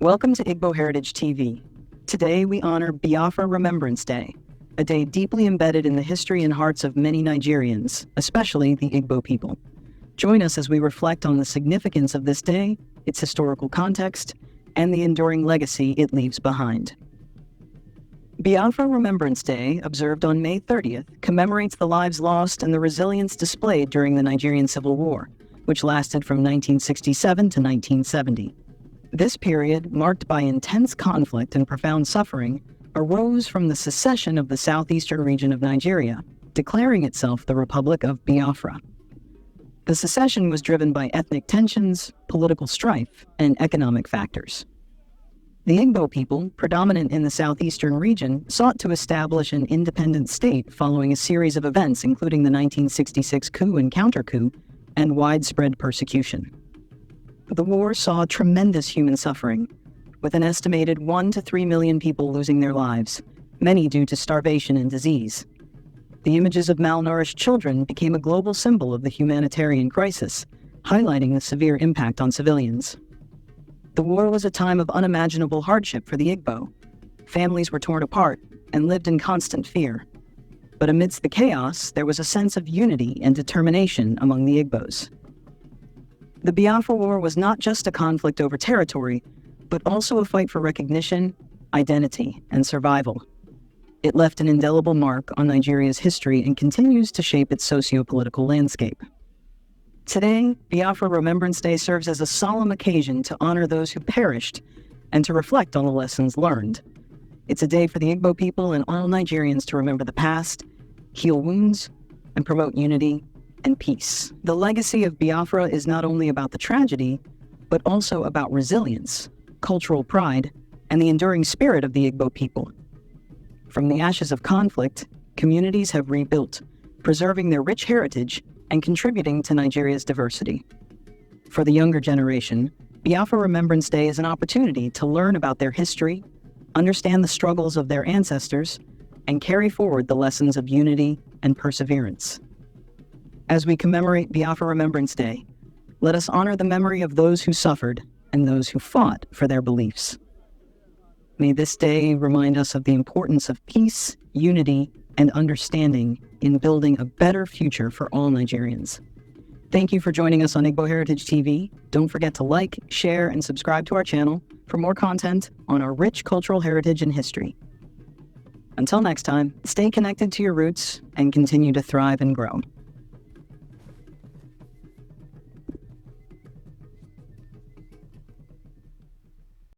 Welcome to Igbo Heritage TV. Today we honor Biafra Remembrance Day, a day deeply embedded in the history and hearts of many Nigerians, especially the Igbo people. Join us as we reflect on the significance of this day, its historical context, and the enduring legacy it leaves behind. Biafra Remembrance Day, observed on May 30th, commemorates the lives lost and the resilience displayed during the Nigerian Civil War, which lasted from 1967 to 1970. This period, marked by intense conflict and profound suffering, arose from the secession of the southeastern region of Nigeria, declaring itself the Republic of Biafra. The secession was driven by ethnic tensions, political strife, and economic factors. The Igbo people, predominant in the southeastern region, sought to establish an independent state following a series of events including the 1966 coup and counter-coup and widespread persecution. The war saw tremendous human suffering, with an estimated 1 to 3 million people losing their lives, many due to starvation and disease. The images of malnourished children became a global symbol of the humanitarian crisis, highlighting the severe impact on civilians. The war was a time of unimaginable hardship for the Igbo. Families were torn apart and lived in constant fear. But amidst the chaos, there was a sense of unity and determination among the Igbos. The Biafra War was not just a conflict over territory, but also a fight for recognition, identity, and survival. It left an indelible mark on Nigeria's history and continues to shape its socio-political landscape. Today, Biafra Remembrance Day serves as a solemn occasion to honor those who perished and to reflect on the lessons learned. It's a day for the Igbo people and all Nigerians to remember the past, heal wounds, and promote unity and peace. The legacy of Biafra is not only about the tragedy, but also about resilience, cultural pride, and the enduring spirit of the Igbo people. From the ashes of conflict, communities have rebuilt, preserving their rich heritage and contributing to Nigeria's diversity. For the younger generation, Biafra Remembrance Day is an opportunity to learn about their history, understand the struggles of their ancestors, and carry forward the lessons of unity and perseverance. As we commemorate Biafra Remembrance Day, let us honor the memory of those who suffered and those who fought for their beliefs. May this day remind us of the importance of peace, unity, and understanding in building a better future for all Nigerians. Thank you for joining us on Igbo Heritage TV. Don't forget to like, share, and subscribe to our channel for more content on our rich cultural heritage and history. Until next time, stay connected to your roots and continue to thrive and grow.